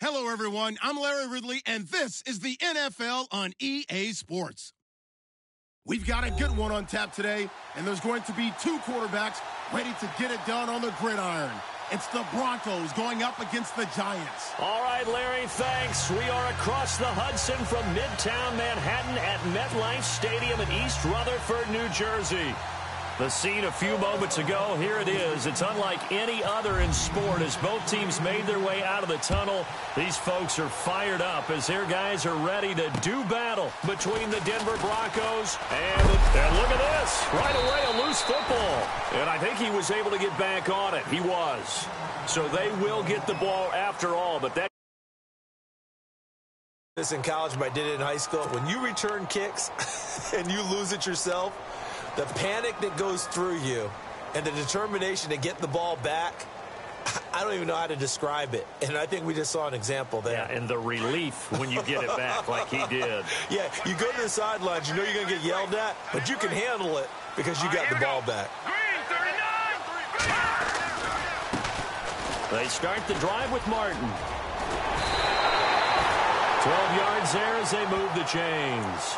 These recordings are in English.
Hello, everyone. I'm Larry Ridley, and this is the NFL on EA Sports. We've got a good one on tap today, and there's going to be two quarterbacks ready to get it done on the gridiron. It's the Broncos going up against the Giants. All right, Larry, thanks. We are across the Hudson from Midtown Manhattan at MetLife Stadium in East Rutherford, New Jersey. The scene a few moments ago, here it is. It's unlike any other in sport as both teams made their way out of the tunnel. These folks are fired up as their guys are ready to do battle between the Denver Broncos and look at this. Right away, a loose football. And I think he was able to get back on it. He was. So they will get the ball after all, but that this in college, but I did it in high school. When you return kicks and you lose it yourself, the panic that goes through you and the determination to get the ball back, I don't even know how to describe it. And I think we just saw an example there. Yeah, and the relief when you get it back like he did. Yeah, you go to the sidelines, you know you're going to get yelled at, but you can handle it because you got the ball back. They start the drive with Martin. 12 yards there as they move the chains.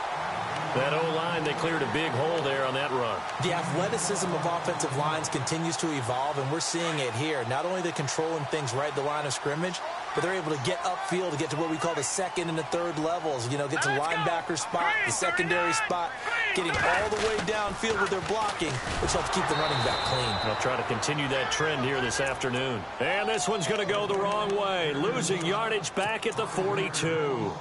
That O-line, they cleared a big hole there on that run. The athleticism of offensive lines continues to evolve, and we're seeing it here. Not only are they controlling things right at the line of scrimmage, but they're able to get upfield to get to what we call the second and the third levels. You know, get to linebacker spot, the secondary spot, getting all the way downfield with their blocking, which helps keep the running back clean. They'll try to continue that trend here this afternoon. And this one's going to go the wrong way, losing yardage back at the 42.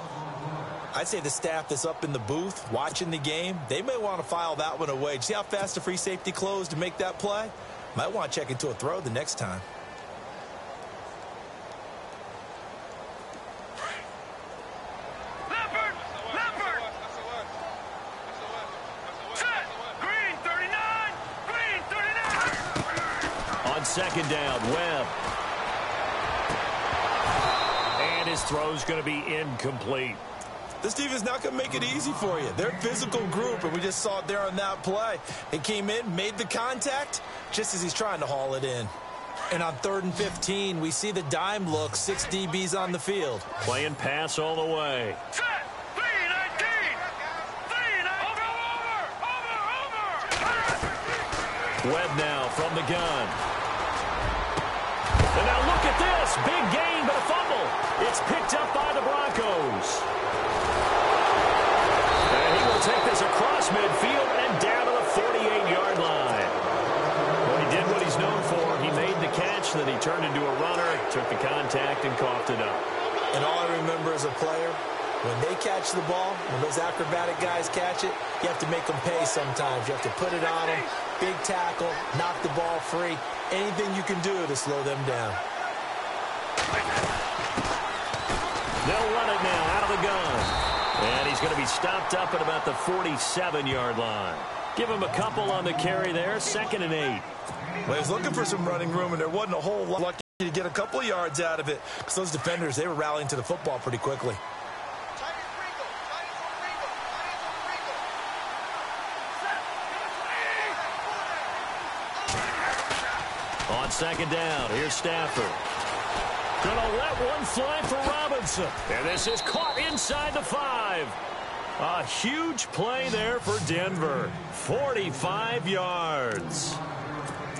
I'd say the staff that's up in the booth watching the game, they may want to file that one away. See how fast the free safety closed to make that play? Might want to check into a throw the next time. On second down, Webb. And his throw's going to be incomplete. This defense not going to make it easy for you. They're a physical group, and we just saw it there on that play. He came in, made the contact, just as he's trying to haul it in. And on 3rd and 15, we see the dime look, 6 DBs on the field. Playing pass all the way. Webb now from the gun. And now look at this. Big gain, but a fumble. It's picked up by the Broncos. And he will take this across midfield and down to the 48-yard line. Well, he did what he's known for. He made the catch, then he turned into a runner, took the contact, and coughed it up. And all I remember as a player, when they catch the ball, when those acrobatic guys catch it, you have to make them pay sometimes. You have to put it on them, big tackle, knock the ball free. Anything you can do to slow them down. They'll run it now out of the gun. And he's going to be stopped up at about the 47-yard line. Give him a couple on the carry there, 2nd and 8. Well, he was looking for some running room, and there wasn't a whole lot. Lucky to get a couple of yards out of it because those defenders, they were rallying to the football pretty quickly. On second down, here's Stafford. Gonna let one fly for Robinson. And this is caught inside the 5. A huge play there for Denver. 45 yards.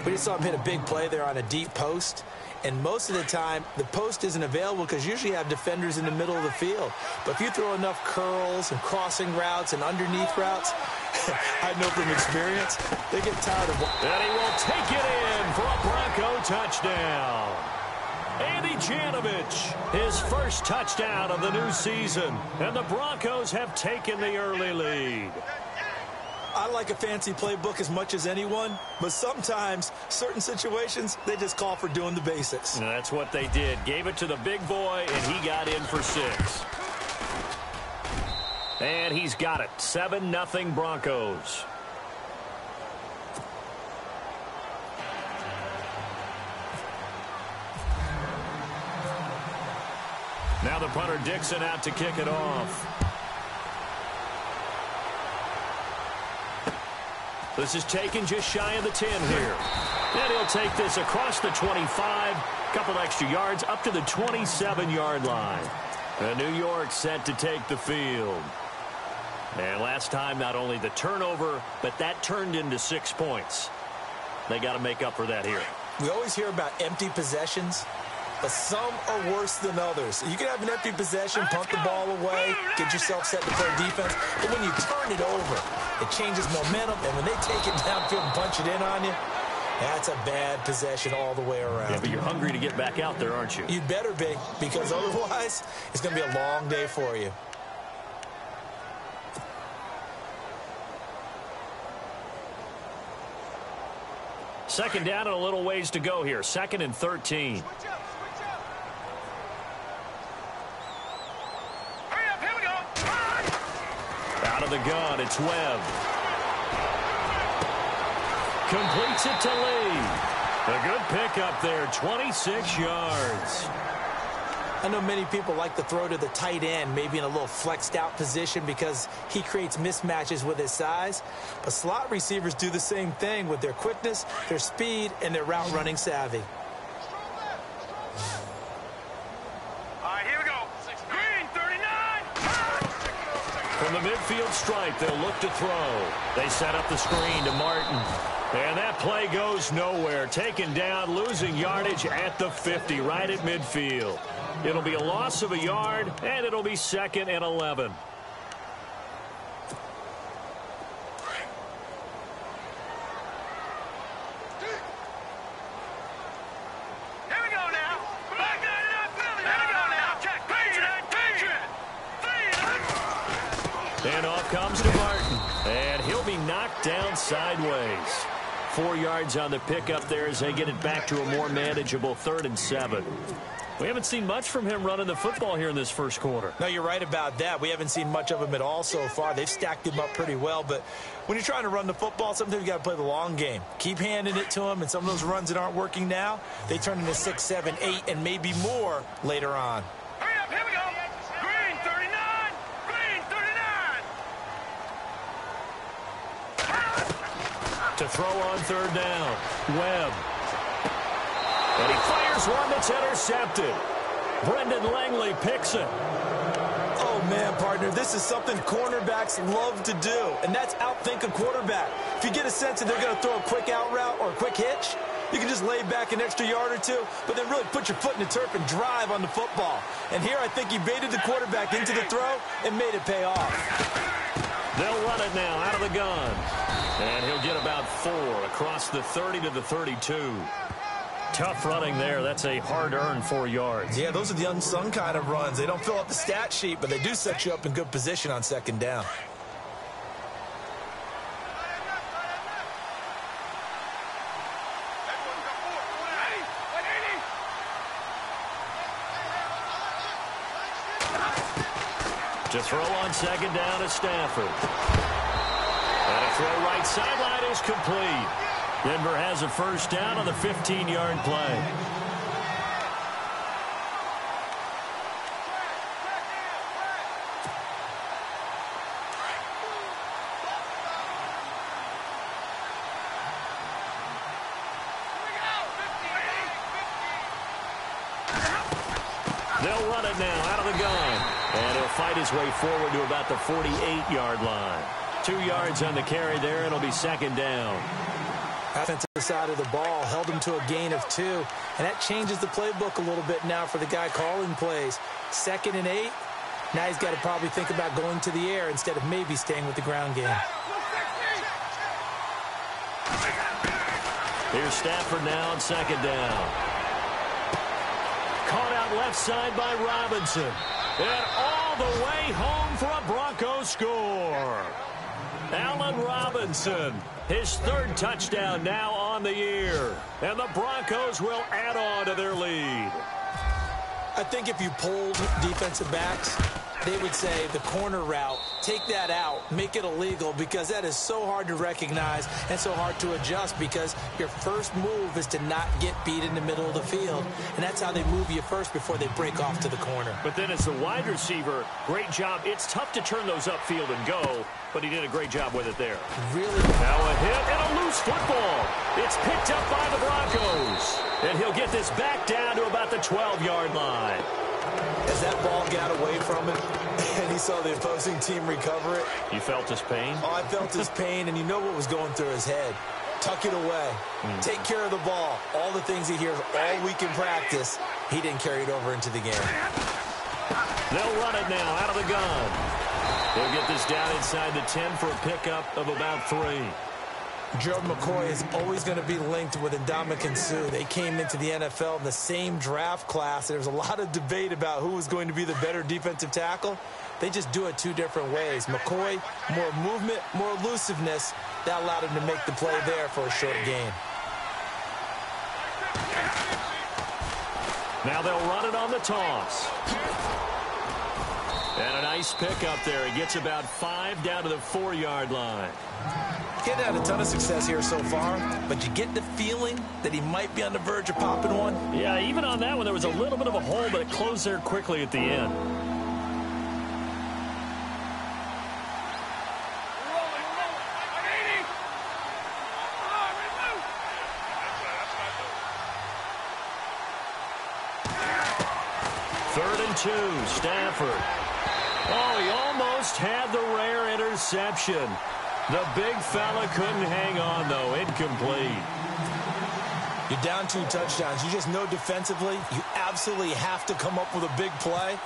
We just saw him hit a big play there on a deep post. And most of the time, the post isn't available because usually you have defenders in the middle of the field. But if you throw enough curls and crossing routes and underneath routes, I know from experience, they get tired of it. And he will take it in for a Bronco touchdown. Andy Janovich, his first touchdown of the new season. And the Broncos have taken the early lead. I like a fancy playbook as much as anyone, but sometimes, certain situations, they just call for doing the basics. And that's what they did. Gave it to the big boy, and he got in for 6. And he's got it. 7-0 Broncos. Now the punter Dixon out to kick it off. This is taken just shy of the 10 here. And he'll take this across the 25 Couple extra yards up to the 27-yard line. And New York set to take the field. And last time, not only the turnover, but that turned into 6 points. They got to make up for that here. We always hear about empty possessions, but some are worse than others. You can have an empty possession, punt the ball away, get yourself set to play defense, but when you turn it over, it changes momentum, and when they take it downfield and punch it in on you, that's a bad possession all the way around. Yeah, but you're hungry to get back out there, aren't you? You'd better be, because otherwise, it's going to be a long day for you. Second down and a little ways to go here. 2nd and 13. Hurry up, here we go. Out of the gun, it's Webb. Completes it to Lee. A good pickup there, 26 yards. I know many people like to throw to the tight end, maybe in a little flexed out position because he creates mismatches with his size. But slot receivers do the same thing with their quickness, their speed, and their route running savvy. All right, here we go. Green, 39. From the midfield stripe, they'll look to throw. They set up the screen to Martin. And that play goes nowhere. Taken down, losing yardage at the 50, right at midfield. It'll be a loss of a yard, and it'll be 2nd and 11. Here we go now. Back nine and out, Philly. Here we go now. Check. Patriot. And off comes to Martin. And he'll be knocked down sideways. 4 yards on the pickup there as they get it back to a more manageable 3rd and 7. We haven't seen much from him running the football here in this first quarter. No, you're right about that. We haven't seen much of him at all so far. They've stacked him up pretty well, but when you're trying to run the football, sometimes you got to play the long game. Keep handing it to him, and some of those runs that aren't working now, they turn into 6, 7, 8, and maybe more later on. Hurry up, here we go. Green, 39. Green, 39. To throw on 3rd down, Webb. And he fires one that's intercepted. Brendan Langley picks it. Oh, man, partner, this is something cornerbacks love to do, and that's outthink a quarterback. If you get a sense that they're going to throw a quick out route or a quick hitch, you can just lay back an extra yard or two, but then really put your foot in the turf and drive on the football. And here I think he baited the quarterback into the throw and made it pay off. They'll run it now out of the gun. And he'll get about 4 across the 30 to the 32. Tough running there. That's a hard-earned 4 yards. Yeah, those are the unsung kind of runs. They don't fill up the stat sheet, but they do set you up in good position on 2nd down. To throw on 2nd down is Stafford. And a throw right sideline is complete. Denver has a first down on the 15-yard play. They'll run it now out of the gun. And he'll fight his way forward to about the 48-yard line. 2 yards on the carry there, and it'll be 2nd down. Offensive side of the ball held him to a gain of 2, and that changes the playbook a little bit now for the guy calling plays. 2nd and 8. Now he's got to probably think about going to the air instead of maybe staying with the ground game. Here's Stafford now on 2nd down. Caught out left side by Robinson. And all the way home for a Broncos score. Allen Robinson, his 3rd touchdown now on the year. And the Broncos will add on to their lead. I think if you polled defensive backs, they would say the corner route, take that out, make it illegal, because that is so hard to recognize and so hard to adjust, because your first move is to not get beat in the middle of the field, and that's how they move you first before they break off to the corner. But then as the wide receiver, great job. It's tough to turn those upfield and go, but he did a great job with it there. Really? Now a hit and a loose football. It's picked up by the Broncos. And he'll get this back down to about the 12-yard line. As that ball got away from him and he saw the opposing team recover it. You felt his pain? Oh, I felt his pain, and you know what was going through his head. Tuck it away. Take care of the ball. All the things he hears all week in practice, he didn't carry it over into the game. They'll run it now out of the gun. They'll get this down inside the 10 for a pickup of about 3. Gerald McCoy is always going to be linked with Ndamukong Suh. They came into the NFL in the same draft class. There's a lot of debate about who was going to be the better defensive tackle. They just do it 2 different ways. McCoy, more movement, more elusiveness. That allowed him to make the play there for a short gain. Now they'll run it on the toss. And a nice pickup there. He gets about 5 down to the 4-yard line. Getting had a ton of success here so far, but you get the feeling that he might be on the verge of popping one. Yeah, even on that one, there was a little bit of a hole, but it closed there quickly at the end. Third and 2, Stafford. Oh, he almost had the rare interception. The big fella couldn't hang on, though. Incomplete. You're down 2 touchdowns. You just know defensively you absolutely have to come up with a big play.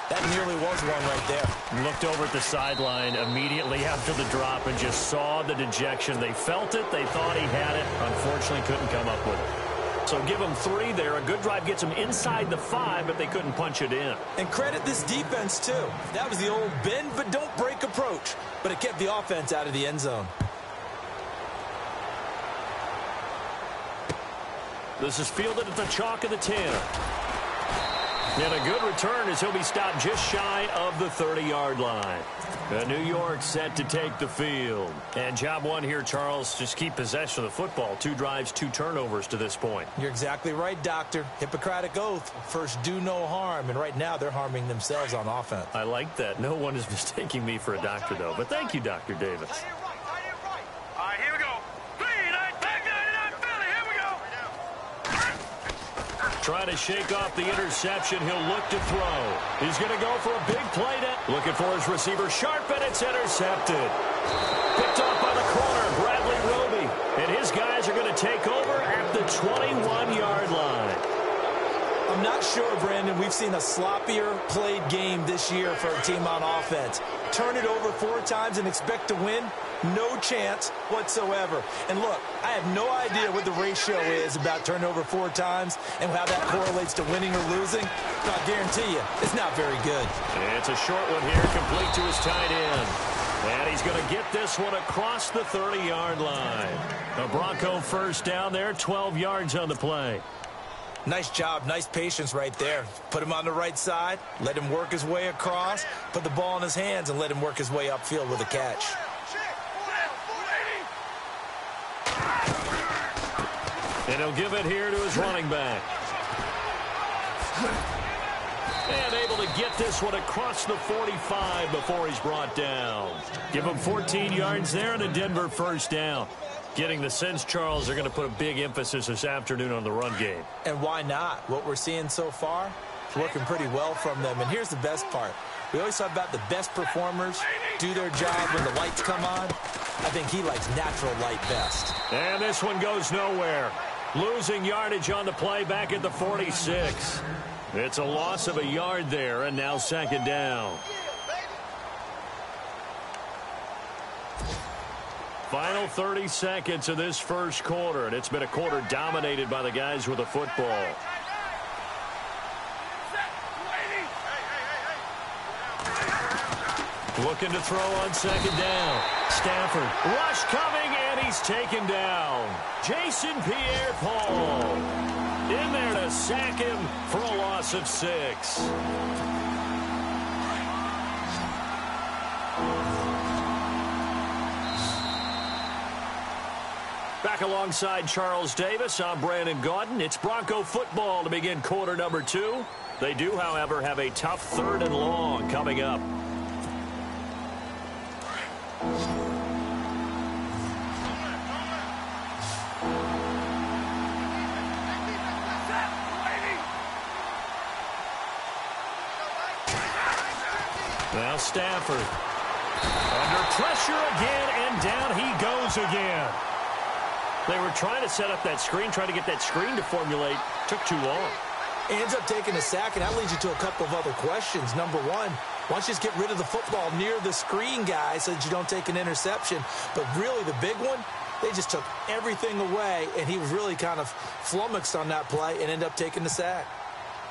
That nearly was one right there. Looked over at the sideline immediately after the drop and just saw the dejection. They felt it. They thought he had it. Unfortunately, couldn't come up with it. So give them 3 there. A good drive gets them inside the 5, but they couldn't punch it in. And credit this defense, too. That was the old bend but don't break approach. But it kept the offense out of the end zone. This is fielded at the chalk of the 10. And a good return as he'll be stopped just shy of the 30-yard line. New York set to take the field. And job 1 here, Charles, just keep possession of the football. 2 drives, 2 turnovers to this point. You're exactly right, Doctor. Hippocratic oath. First, do no harm. And right now, they're harming themselves on offense. I like that. No one is mistaking me for a doctor, though. But thank you, Dr. Davis. All right, here we go. Trying to shake off the interception. He'll look to throw. He's going to go for a big play. Looking for his receiver sharp, and it's intercepted. Picked off by the corner, Bradley Roby. And his guys are going to take over at the 21-yard line. I'm not sure, Brandon, we've seen a sloppier played game this year for a team on offense. Turn it over 4 times and expect to win? No chance whatsoever. And look, I have no idea what the ratio is about turnover 4 times and how that correlates to winning or losing. But I guarantee you, it's not very good. It's a short one here, complete to his tight end. And he's going to get this one across the 30-yard line. A Bronco first down there, 12 yards on the play. Nice job, nice patience right there. Put him on the right side, let him work his way across, put the ball in his hands, and let him work his way upfield with a catch. And he'll give it here to his running back. And able to get this one across the 45 before he's brought down. Give him 14 yards there and a Denver first down. Getting the sense, Charles, they're going to put a big emphasis this afternoon on the run game. And why not? What we're seeing so far, it's working pretty well from them. And here's the best part. We always talk about the best performers do their job when the lights come on. I think he likes natural light best. And this one goes nowhere. Losing yardage on the play back at the 46. It's a loss of a yard there, and now second down. Final 30 seconds of this first quarter, and it's been a quarter dominated by the guys with the football. Looking to throw on second down. Stafford, rush coming, and he's taken down. Jason Pierre-Paul in there to sack him for a loss of 6. Back alongside Charles Davis, I'm Brandon Gaudin. It's Bronco football to begin quarter number 2. They do, however, have a tough 3rd and long coming up. Now Stafford. Under pressure again, and down he goes again. They were trying to set up that screen, trying to get that screen to formulate. Took too long. He ends up taking a sack, and that leads you to a couple of other questions. Number one, why don't you just get rid of the football near the screen guy so that you don't take an interception? But really, the big one, they just took everything away, and he was really kind of flummoxed on that play and ended up taking the sack.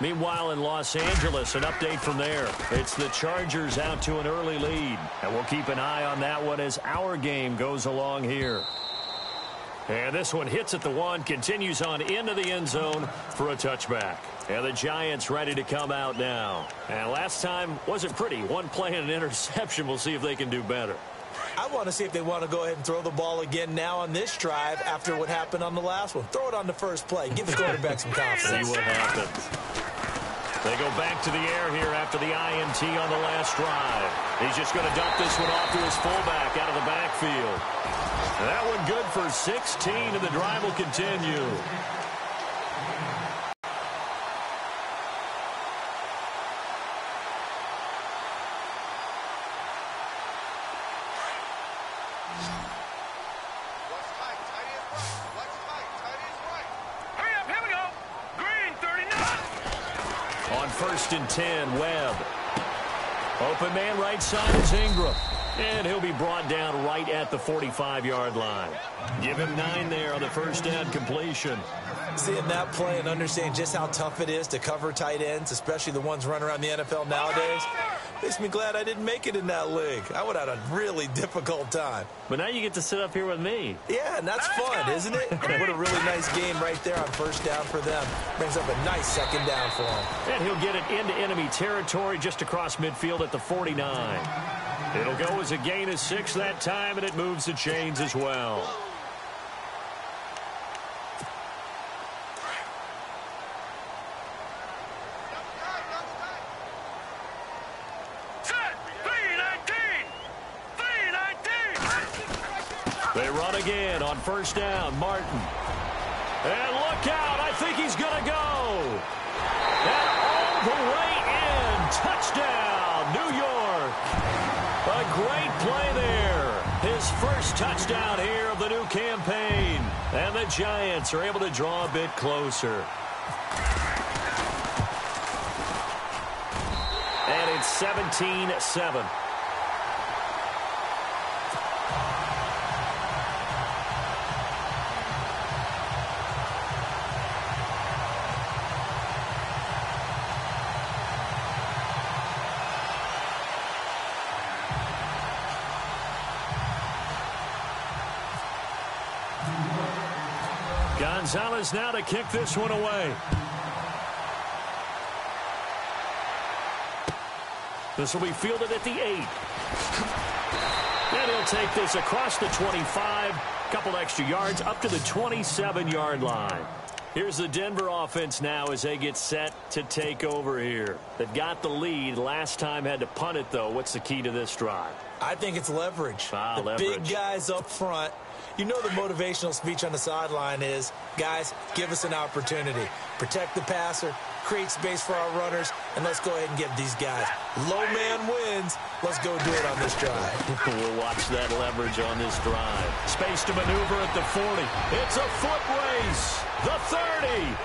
Meanwhile, in Los Angeles, an update from there. It's the Chargers out to an early lead. And we'll keep an eye on that one as our game goes along here. And this one hits at the one, continues on into the end zone for a touchback. And the Giants ready to come out now. And last time wasn't pretty. One play and an interception. We'll see if they can do better. I want to see if they want to go ahead and throw the ball again now on this drive after what happened on the last one. Throw it on the first play. Give the quarterback some confidence. See what happens. They go back to the air here after the INT on the last drive. He's just going to dump this one off to his fullback out of the backfield. That one good for 16, and the drive will continue. Hurry up, here we go. Green, 39. On 1st and 10, Webb. Open man right side is Ingram. And he'll be brought down right at the 45-yard line. Give him 9 there on the first down completion. Seeing that play and understanding just how tough it is to cover tight ends, especially the ones running around the NFL nowadays, makes me glad I didn't make it in that league. I would have had a really difficult time. But now you get to sit up here with me. Yeah, and that's fun, isn't it? And what a really nice game right there on first down for them. Brings up a nice second down for them. And he'll get it into enemy territory just across midfield at the 49. It'll go as a gain of 6 that time, and it moves the chains as well. They run again on first down. Martin. And look out. I think he's going to go. And all the way in. Touchdown, New York. A great play there. His first touchdown here of the new campaign. And the Giants are able to draw a bit closer. And it's 17-7. Gonzalez now to kick this one away. This will be fielded at the 8. And he'll take this across the 25. Couple extra yards up to the 27-yard line. Here's the Denver offense now as they get set to take over here. They've got the lead. Last time had to punt it, though. What's the key to this drive? I think it's leverage. The leverage. Big guys up front. You know the motivational speech on the sideline is, guys, give us an opportunity. Protect the passer, create space for our runners, and let's go ahead and give these guys. Low man wins. Let's go do it on this drive. We'll watch that leverage on this drive. Space to maneuver at the 40. It's a foot race. The 30.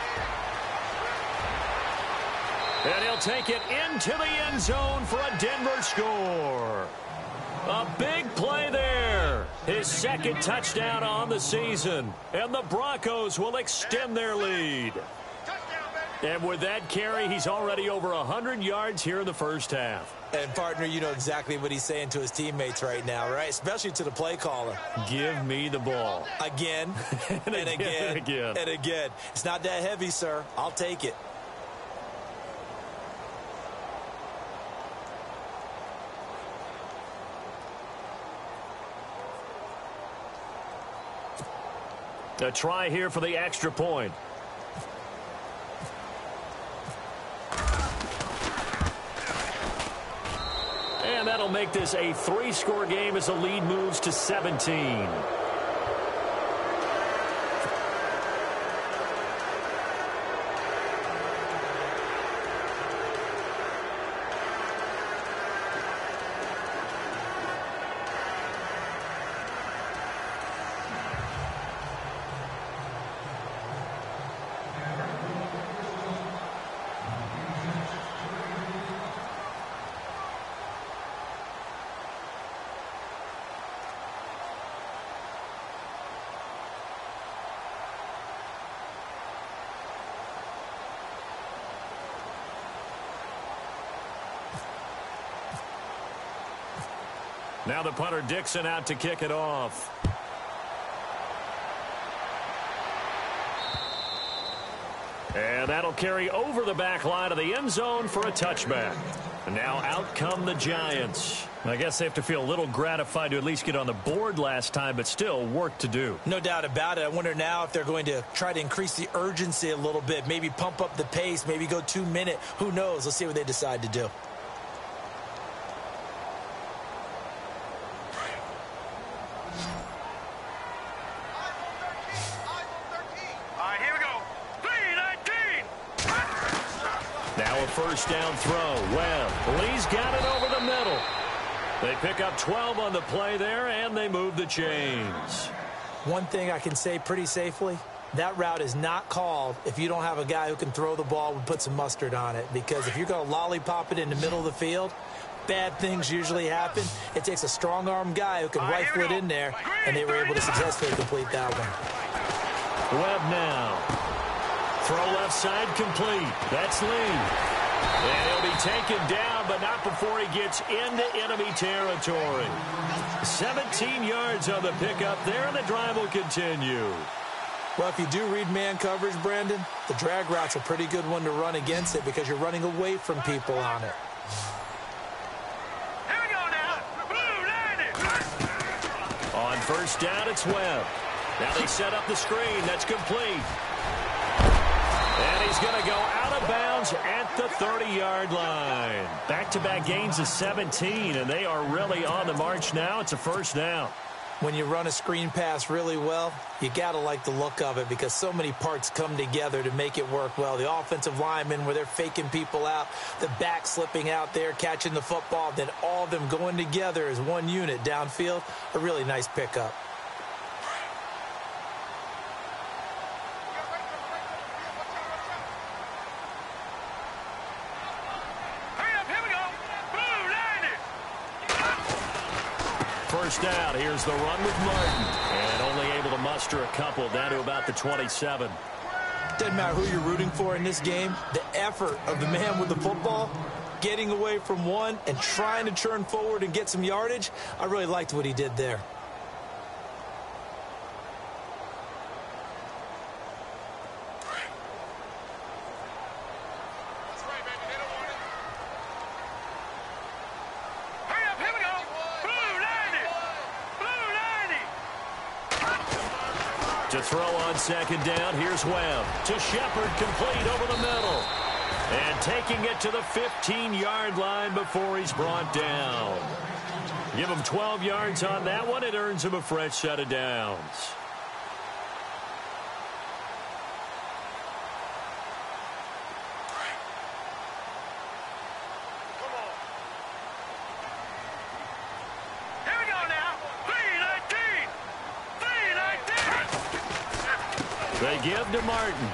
And he'll take it into the end zone for a Denver score. A big play there. His second touchdown on the season. And the Broncos will extend their lead. And with that carry, he's already over 100 yards here in the first half. And, partner, you know exactly what he's saying to his teammates right now, right? Especially to the play caller. Give me the ball. Again, and again, and again. And again. It's not that heavy, sir. I'll take it. A try here for the extra point. And that'll make this a 3-score game as the lead moves to 17. Now the punter Dixon out to kick it off. And that'll carry over the back line of the end zone for a touchback. And now out come the Giants. I guess they have to feel a little gratified to at least get on the board last time, but still work to do. No doubt about it. I wonder now if they're going to try to increase the urgency a little bit, maybe pump up the pace, maybe go 2 minute. Who knows? Let's see what they decide to do. First down throw. Webb. Lee's got it over the middle. They pick up 12 on the play there, and they move the chains. One thing I can say pretty safely, that route is not called if you don't have a guy who can throw the ball and put some mustard on it. Because if you're going to lollipop it in the middle of the field, bad things usually happen. It takes a strong-arm guy who can rifle it in there, and they were able to successfully complete that one. Webb now. Throw left side complete. That's Lee. And he'll be taken down, but not before he gets into enemy territory. 17 yards on the pickup there, and the drive will continue. Well, if you do read man coverage, Brandon, the drag route's a pretty good one to run against it because you're running away from people on it. Here we go now. On first down, it's Webb. Now they set up the screen. That's complete. And he's going to go out of bounds at the 30-yard line. Back-to-back gains of 17, and they are really on the march now. It's a first down. When you run a screen pass really well, you got to like the look of it because so many parts come together to make it work well. The offensive linemen, where they're faking people out, the back slipping out there, catching the football, then all of them going together as one unit downfield. A really nice pickup. First down. Here's the run with Martin. And only able to muster a couple down to about the 27. Doesn't matter who you're rooting for in this game. The effort of the man with the football, getting away from one and trying to turn forward and get some yardage, I really liked what he did there. To throw on second down, here's Webb. To Shepard, complete over the middle. And taking it to the 15-yard line before he's brought down. Give him 12 yards on that one. It earns him a fresh set of downs. They give to Martin.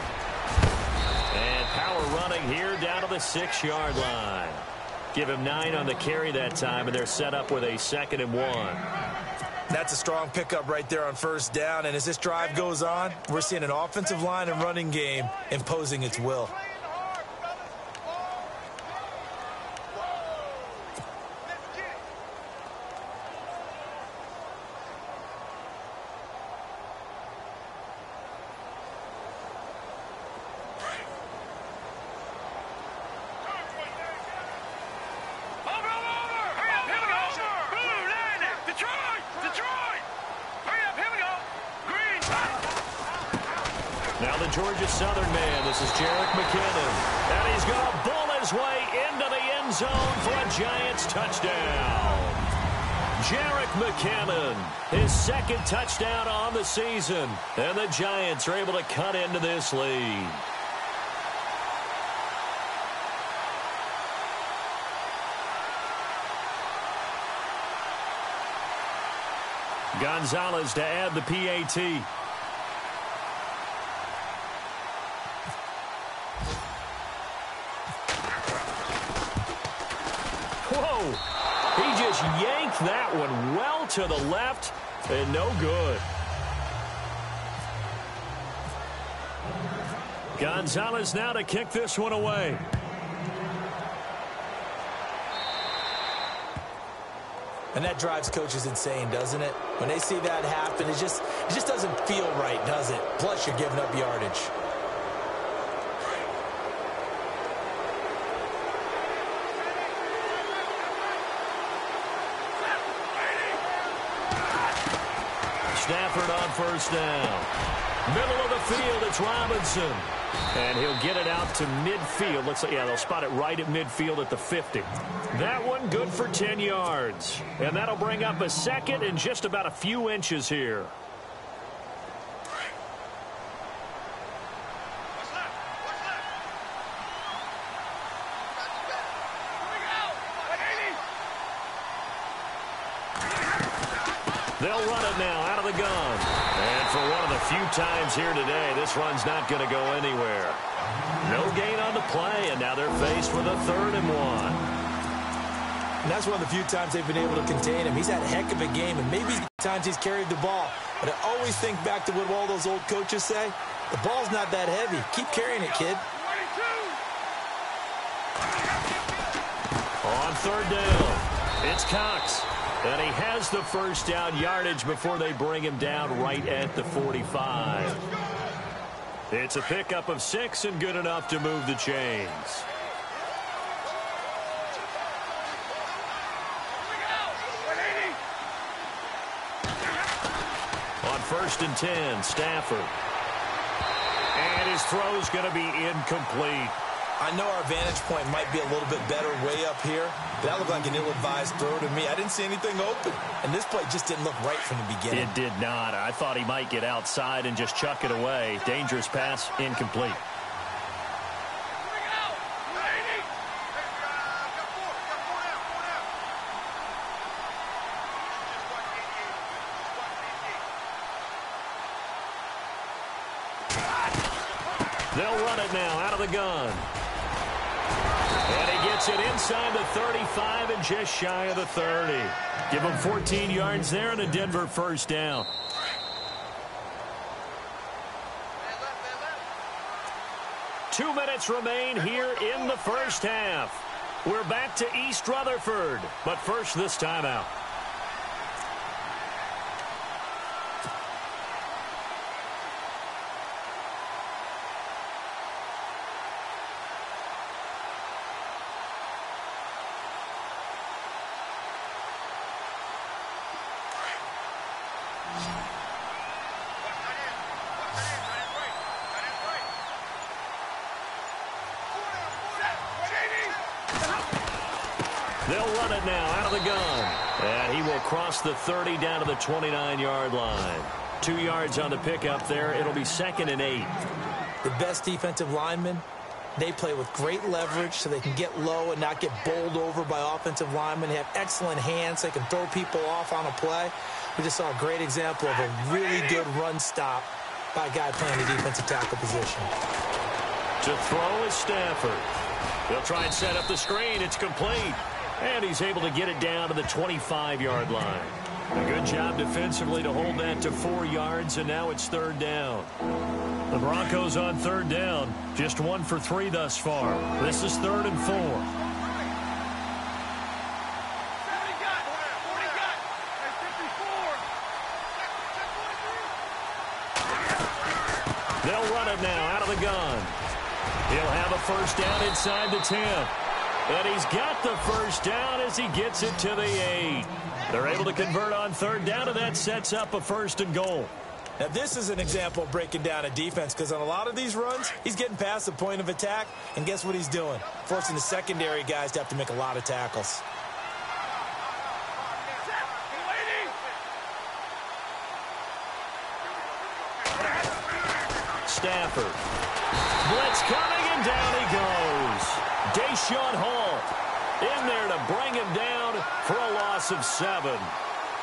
And power running here down to the 6-yard line. Give him 9 on the carry that time, and they're set up with a 2nd and 1. That's a strong pickup right there on first down. And as this drive goes on, we're seeing an offensive line and running game imposing its will. Now the Georgia Southern man, this is Jerick McKinnon. And he's going to bull his way into the end zone for a Giants touchdown. Jerick McKinnon, his 2nd touchdown on the season. And the Giants are able to cut into this lead. Gonzalez to add the PAT. Whoa! He just yanked that one well to the left and no good. Gonzalez now to kick this one away. And that drives coaches insane, doesn't it? When they see that happen, it just doesn't feel right, does it? Plus, you're giving up yardage. Stafford on first down. Middle of the field, it's Robinson. And he'll get it out to midfield. Looks like, yeah, they'll spot it right at midfield at the 50. That one good for 10 yards. And that'll bring up a second and just about a few inches here. They'll run it now out of the gun. And for one of the few times here today, this run's not going to go anywhere. No gain on the play, and now they're faced with a 3rd and 1. And that's one of the few times they've been able to contain him. He's had a heck of a game, and maybe times he's carried the ball. But I always think back to what all those old coaches say. The ball's not that heavy. Keep carrying it, kid. On 3rd down, it's Cox. And he has the first down yardage before they bring him down right at the 45. It's a pickup of 6 and good enough to move the chains. On 1st and 10, Stafford. And his throw's going to be incomplete. I know our vantage point might be a little bit better way up here, but that looked like an ill-advised throw to me. I didn't see anything open, and this play just didn't look right from the beginning. It did not. I thought he might get outside and just chuck it away. Dangerous pass, incomplete. They'll run it now out of the gun. And he gets it inside the 35 and just shy of the 30. Give him 14 yards there and a Denver first down. Two minutes remain here in the first half. We're back to East Rutherford, but first this timeout. They'll run it now out of the gun. And he will cross the 30 down to the 29-yard line. 2 yards on the pickup there. It'll be 2nd and 8. The best defensive linemen, they play with great leverage so they can get low and not get bowled over by offensive linemen. They have excellent hands. They can throw people off on a play. We just saw a great example of a really good run stop by a guy playing the defensive tackle position. To throw is Stafford. They'll try and set up the screen. It's complete. And he's able to get it down to the 25-yard line. A good job defensively to hold that to 4 yards, and now it's 3rd down. The Broncos on 3rd down, just 1 for 3 thus far. This is 3rd and 4. They'll run it now out of the gun. He'll have a first down inside the 10. And he's got the first down as he gets it to the 8. They're able to convert on 3rd down, and that sets up a 1st and goal. Now, this is an example of breaking down a defense, because on a lot of these runs, he's getting past the point of attack, and guess what he's doing? Forcing the secondary guys to have to make a lot of tackles. Stafford. Blitz coming, and down he goes. Deshaun Hall in there to bring him down for a loss of 7.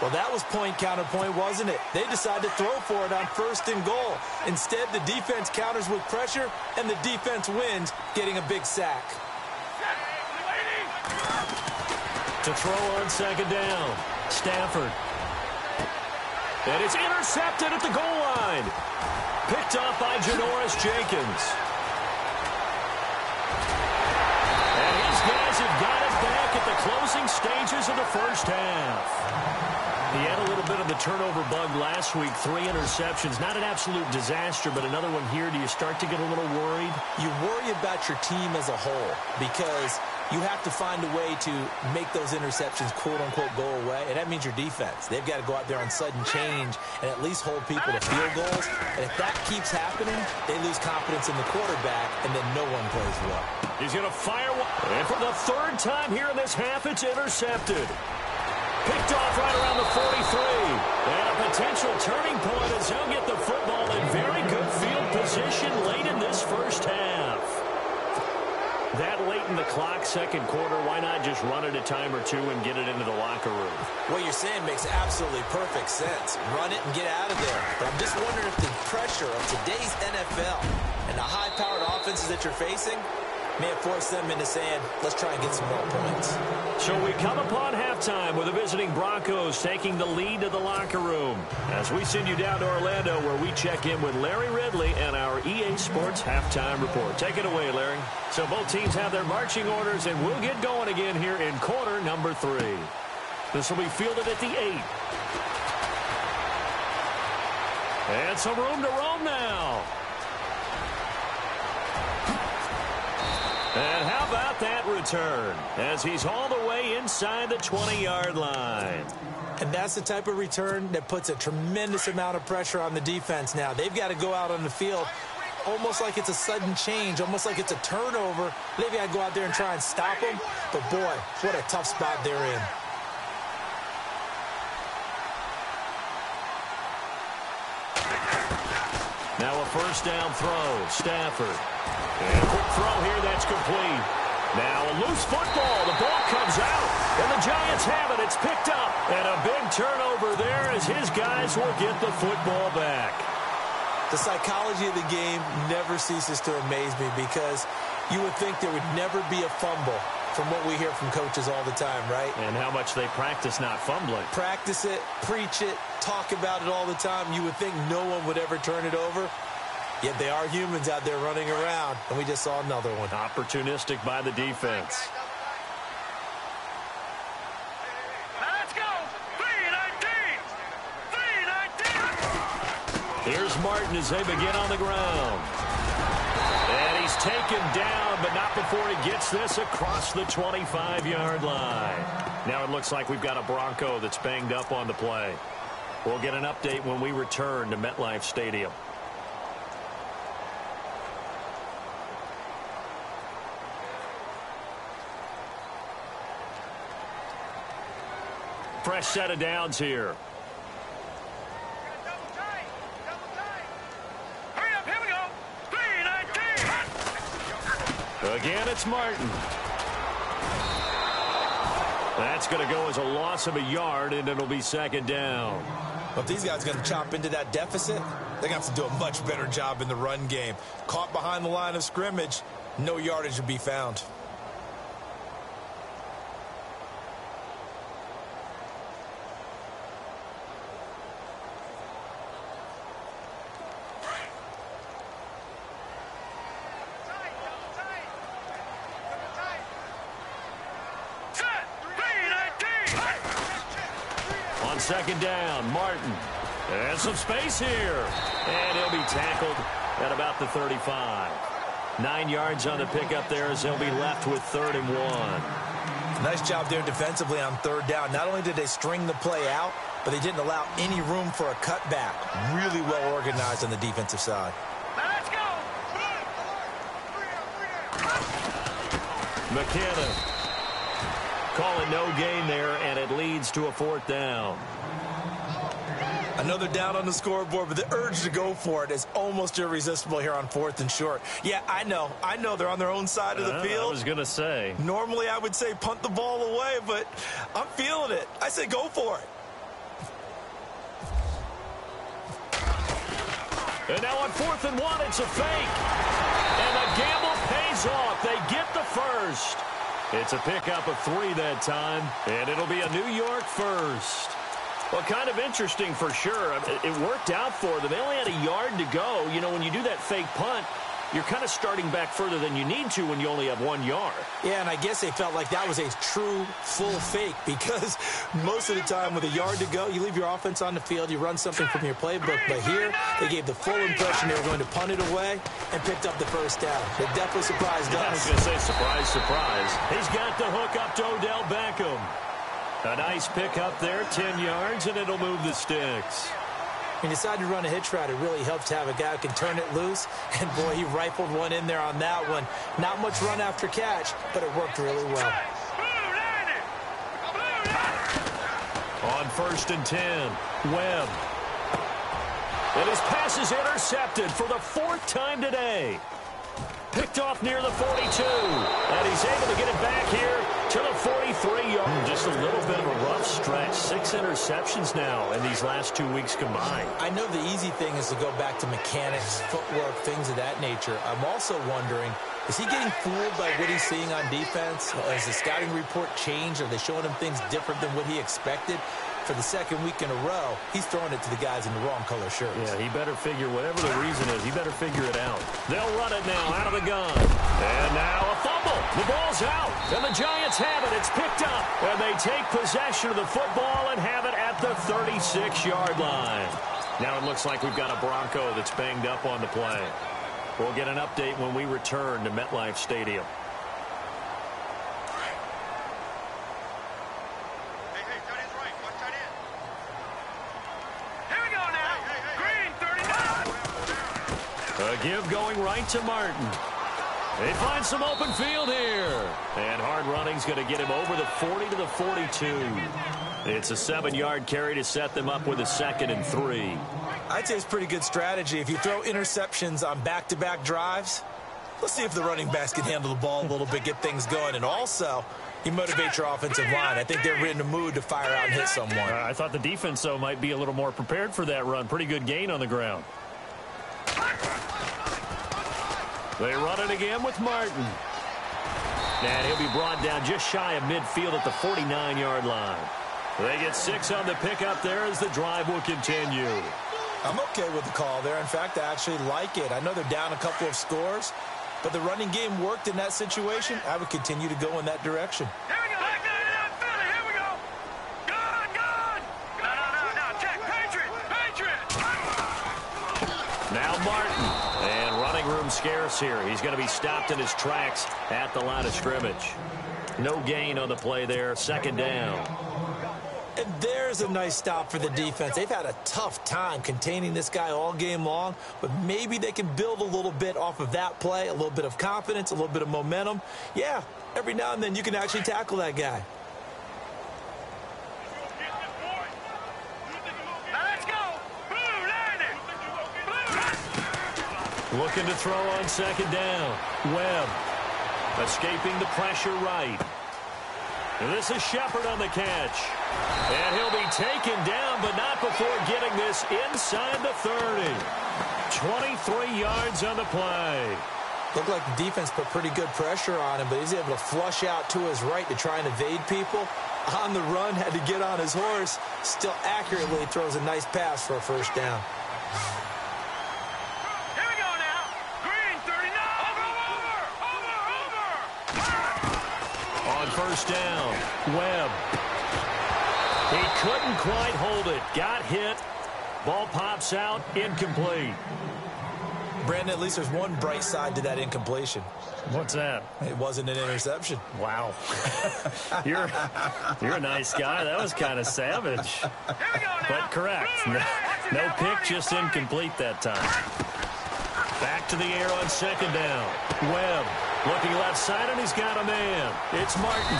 Well, that was point counterpoint, wasn't it? They decided to throw for it on 1st and goal. Instead, the defense counters with pressure, and the defense wins, getting a big sack. To throw on 2nd down, Stafford. And it's intercepted at the goal line. Picked off by Janoris Jenkins. And his guys have got it back at the closing stages of the first half. He had a little bit of the turnover bug last week, 3 interceptions. Not an absolute disaster, but another one here. Do you start to get a little worried? You worry about your team as a whole because you have to find a way to make those interceptions, quote-unquote, go away, and that means your defense. They've got to go out there on sudden change and at least hold people to field goals. And if that keeps happening, they lose confidence in the quarterback, and then no one plays well. He's going to fire one. And for the 3rd time here in this half, it's intercepted. Picked off right around the 43. And a potential turning point as he'll get the football in very good field position late in this first half. That late in the clock, second quarter, why not just run it a time or two and get it into the locker room? What you're saying makes absolutely perfect sense. Run it and get out of there. But I'm just wondering if the pressure of today's NFL and the high-powered offenses that you're facing may have forced them into saying, let's try and get some more points. So we come upon halftime with the visiting Broncos taking the lead to the locker room. As we send you down to Orlando where we check in with Larry Ridley and our EA Sports Halftime Report. Take it away, Larry. So both teams have their marching orders, and we'll get going again here in quarter number 3. This will be fielded at the 8. And some room to roam now. And how about that return as he's all the way inside the 20-yard line. And that's the type of return that puts a tremendous amount of pressure on the defense now. They've got to go out on the field almost like it's a sudden change, almost like it's a turnover. They've got to go out there and try and stop them. But, boy, what a tough spot they're in. Now a first down throw, Stafford. And a quick throw here, that's complete. Now a loose football, the ball comes out, and the Giants have it, it's picked up. And a big turnover there as his guys will get the football back. The psychology of the game never ceases to amaze me because you would think there would never be a fumble from what we hear from coaches all the time, right? And how much they practice not fumbling. Practice it, preach it, talk about it all the time. You would think no one would ever turn it over. Yet they are humans out there running around, and we just saw another one. Opportunistic by the defense. Let's go. 3-19. 3-19. Here's Martin as they begin on the ground. And he's taken down, but not before he gets this across the 25-yard line. Now it looks like we've got a Bronco that's banged up on the play. We'll get an update when we return to MetLife Stadium. Fresh set of downs here. Hurry up, here we go. 3-19. Again, it's Martin. That's going to go as a loss of a yard, and it'll be second down. But if these guys are going to chop into that deficit, they're going to have to do a much better job in the run game. Caught behind the line of scrimmage, no yardage would be found. Second down, Martin. And some space here. And he'll be tackled at about the 35. 9 yards on the pickup there as they'll be left with 3rd and 1. Nice job there defensively on 3rd down. Not only did they string the play out, but they didn't allow any room for a cutback. Really well organized on the defensive side. Let's go. McKinnon. Call it no gain there, and it leads to a 4th down. Another down on the scoreboard, but the urge to go for it is almost irresistible here on 4th and short. Yeah, I know they're on their own side of the field. I was going to say. Normally I would say punt the ball away, but I'm feeling it. I say go for it. And now on 4th and 1, it's a fake. And the gamble pays off. They get the first. It's a pickup of 3 that time, and it'll be a New York first. Well, kind of interesting for sure. It worked out for them. They only had a yard to go. You know, when you do that fake punt, you're kind of starting back further than you need to when you only have 1 yard. Yeah, and I guess they felt like that was a true full fake because most of the time with a yard to go, you leave your offense on the field, you run something from your playbook. But here, they gave the full impression they were going to punt it away and picked up the first down. They definitely surprised us. I was going to say surprise, surprise. He's got the hook up to Odell Beckham. A nice pick up there, 10 yards, and it'll move the sticks. When you decide to run a hitch route, it really helps to have a guy who can turn it loose. And, boy, he rifled one in there on that one. Not much run after catch, but it worked really well. On 1st and 10, Webb. And his pass is intercepted for the 4th time today. Picked off near the 42. And he's able to get it back here to the 43-yard. Just a little bit of a rough stretch. 6 interceptions now in these last 2 weeks combined. I know the easy thing is to go back to mechanics, footwork, things of that nature. I'm also wondering, is he getting fooled by what he's seeing on defense? Has the scouting report changed? Are they showing him things different than what he expected? For the 2nd week in a row, he's throwing it to the guys in the wrong color shirts. Yeah, he better figure whatever the reason is, he better figure it out. They'll run it now out of the gun. And now a fumble. The ball's out. And the Giants have it. It's picked up. And they take possession of the football and have it at the 36-yard line. Now it looks like we've got a Bronco that's banged up on the play. We'll get an update when we return to MetLife Stadium. A give going right to Martin. They find some open field here. And hard running's going to get him over the 40 to the 42. It's a 7-yard carry to set them up with a 2nd and 3. I'd say it's pretty good strategy. If you throw interceptions on back-to-back drives, let's see if the running backs can handle the ball a little bit, get things going. And also, you motivate your offensive line. I think they're in the mood to fire out and hit someone. I thought the defense, though, might be a little more prepared for that run. Pretty good gain on the ground. They run it again with Martin. And he'll be brought down just shy of midfield at the 49-yard line. They get 6 on the pickup there as the drive will continue. I'm okay with the call there. In fact, I actually like it. I know they're down a couple of scores, but the running game worked in that situation. I would continue to go in that direction. Here we go. Here we go. Good. No. Check. Patriot. Now Martin. And running room scarce here. He's going to be stopped in his tracks at the line of scrimmage. No gain on the play there. 2nd down. And there's a nice stop for the defense. They've had a tough time containing this guy all game long, but maybe they can build a little bit off of that play, a little bit of confidence, a little bit of momentum. Yeah, every now and then you can actually tackle that guy. Looking to throw on 2nd down. Webb escaping the pressure right. And this is Shepard on the catch. And he'll be taken down, but not before getting this inside the 30. 23 yards on the play. Looked like the defense put pretty good pressure on him, but he's able to flush out to his right to try and evade people. On the run, had to get on his horse. Still accurately throws a nice pass for a 1st down. On 1st down, Webb. He couldn't quite hold it. Got hit. Ball pops out. Incomplete. Brandon, at least there's one bright side to that incompletion. What's that? It wasn't an interception. Wow. You're a nice guy. That was kind of savage. But correct. No pick, just incomplete that time. Back to the air on 2nd down. Webb looking left side, and he's got a man. It's Martin.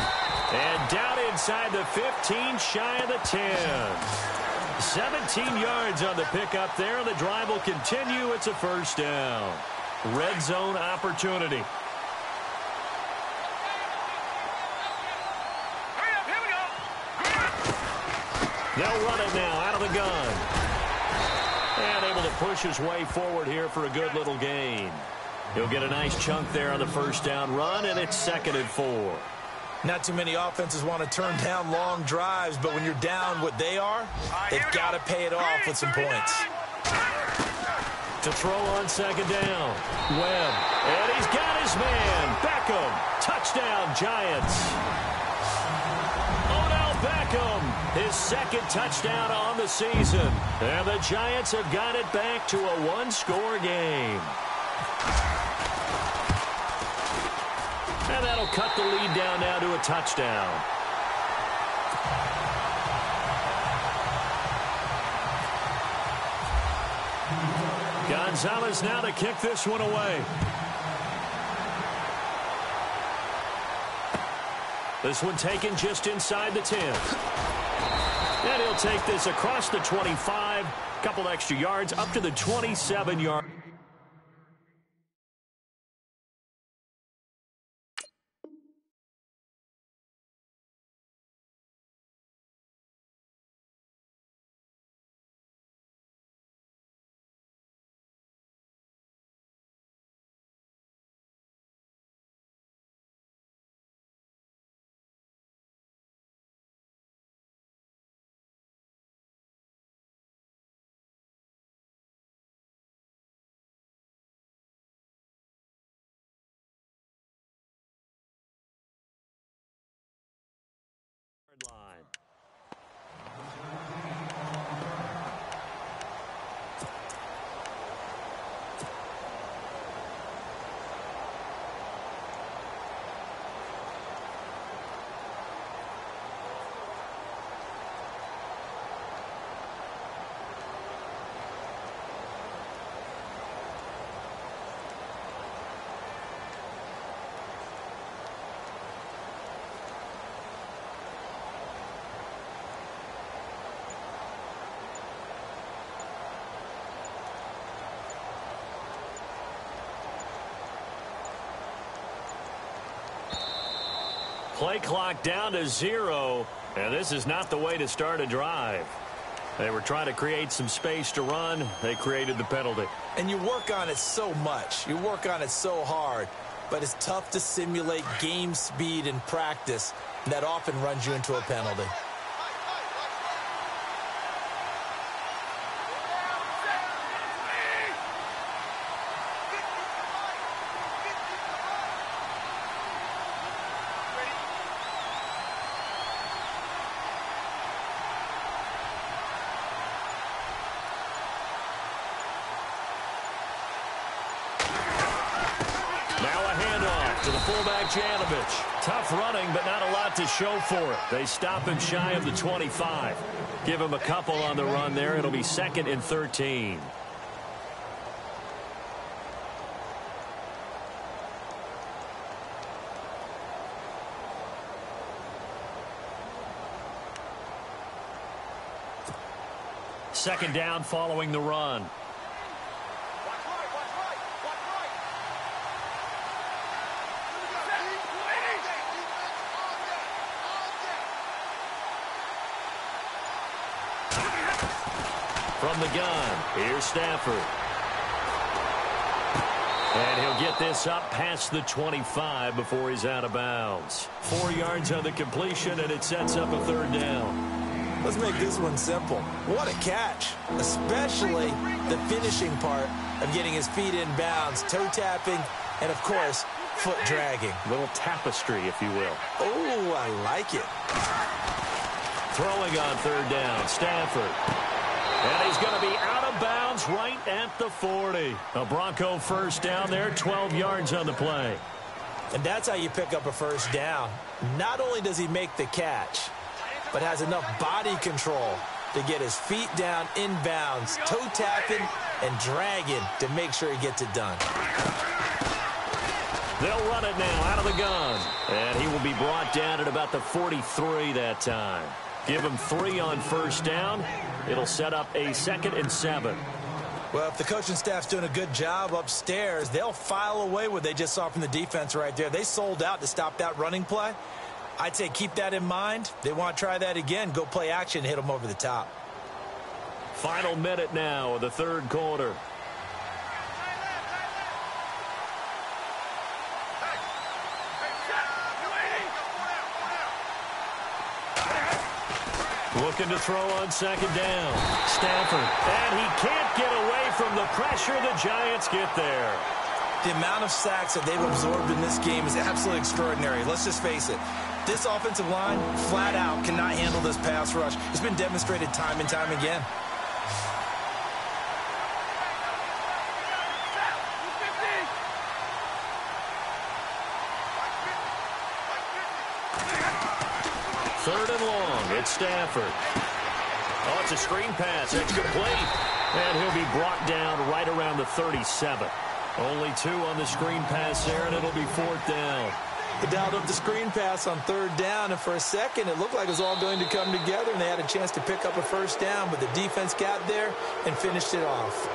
And down inside the 15, shy of the 10. 17 yards on the pickup there, and the drive will continue. It's a 1st down. Red zone opportunity. Here we go. They'll run it now out of the gun. And able to push his way forward here for a good little gain. He'll get a nice chunk there on the 1st down run, and it's 2nd and 4. Not too many offenses want to turn down long drives, but when you're down what they are, they've got to pay it off with some points. To throw on second down. Webb. And he's got his man. Beckham. Touchdown, Giants. Odell Beckham. His second touchdown on the season. And the Giants have got it back to a one-score game. And that'll cut the lead down now to a touchdown. Gonzalez now to kick this one away. This one taken just inside the 10. And he'll take this across the 25. Couple extra yards up to the 27-yard. Line. Play clock down to 0, and this is not the way to start a drive. They were trying to create some space to run. They created the penalty. And you work on it so much. You work on it so hard. But it's tough to simulate game speed in practice. And that often runs you into a penalty. Tough running, but not a lot to show for it. They stop him shy of the 25. Give him a couple on the run there. It'll be 2nd and 13. Second down following the run. From the gun, here's Stafford. And he'll get this up past the 25 before he's out of bounds. 4 yards on the completion, and it sets up a 3rd down. Let's make this one simple. What a catch, especially the finishing part of getting his feet in bounds, toe tapping, and, of course, foot dragging. Little tapestry, if you will. Oh, I like it. Throwing on 3rd down, Stafford. And he's going to be out of bounds right at the 40. A Bronco 1st down there, 12 yards on the play. And that's how you pick up a 1st down. Not only does he make the catch, but has enough body control to get his feet down in bounds, toe tapping and dragging to make sure he gets it done. They'll run it now out of the gun. And he will be brought down at about the 43 that time. Give him 3 on 1st down. It'll set up a 2nd and 7. Well, if the coaching staff's doing a good job upstairs, they'll file away what they just saw from the defense right there. They sold out to stop that running play. I'd say keep that in mind. They want to try that again. Go play action, hit them over the top. Final minute now of the 3rd quarter. Looking to throw on second down. Stafford. And he can't get away from the pressure. The Giants get there. The amount of sacks that they've absorbed in this game is absolutely extraordinary. Let's just face it. This offensive line, flat out, cannot handle this pass rush. It's been demonstrated time and time again. Third and long. It's Stafford. Oh, it's a screen pass. It's complete. And he'll be brought down right around the 37. Only 2 on the screen pass there, and it'll be 4th down. They dialed up the screen pass on 3rd down, and for a second, it looked like it was all going to come together, and they had a chance to pick up a 1st down, but the defense got there and finished it off.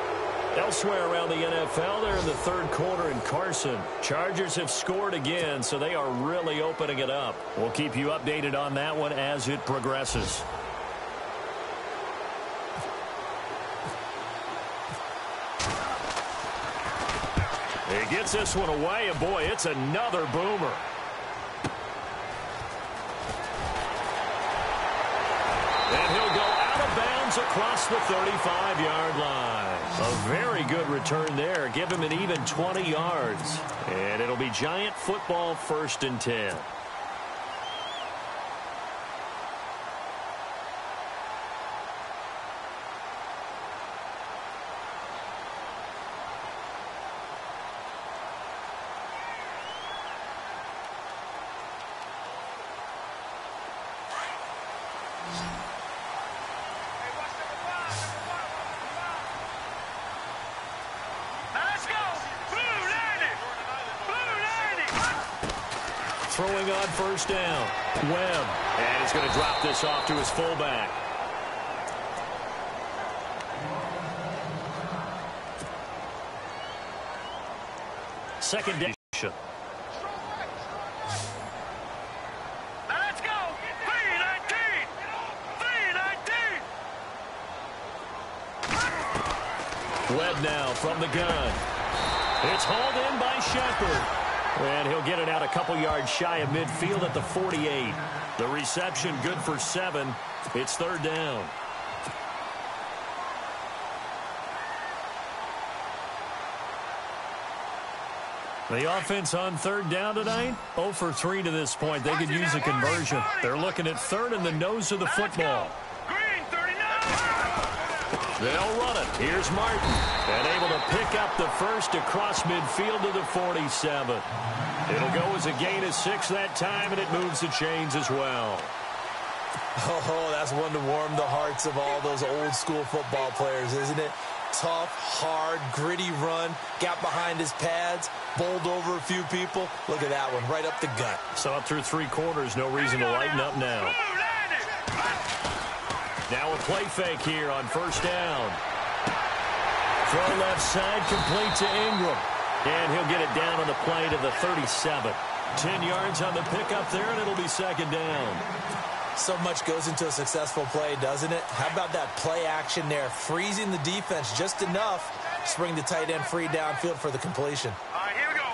Elsewhere around the NFL, they're in the 3rd quarter in Carson. Chargers have scored again, so they are really opening it up. We'll keep you updated on that one as it progresses. He gets this one away, and boy, it's another boomer. And he'll go out of bounds across the 35-yard line. A very good return there. Give him an even 20 yards. And it'll be Giant football 1st and 10. Throwing on 1st down. Webb. And he's going to drop this off to his fullback. Second down. Let's go. 3-19. 3-19. Webb now from the gun. It's hauled in by Shepard. And he'll get it out a couple yards shy of midfield at the 48. The reception good for 7. It's 3rd down. The offense on 3rd down tonight, 0 for 3 to this point. They could use a conversion. They're looking at 3rd and the nose of the football. Green 39. They'll run it. Here's Martin. And able to pick up the first across midfield to the 47. It'll go as a gain of 6 that time, and it moves the chains as well. Oh, that's one to warm the hearts of all those old-school football players, isn't it? Tough, hard, gritty run. Got behind his pads, bowled over a few people. Look at that one, right up the gut. Saw it through 3 quarters. No reason to lighten up now. Now a play fake here on 1st down. Throw left side, complete to Ingram. And he'll get it down on the play to the 37. 10 yards on the pickup there, and it'll be 2nd down. So much goes into a successful play, doesn't it? How about that play action there? Freezing the defense just enough to bring the tight end free downfield for the completion. All right, here we go.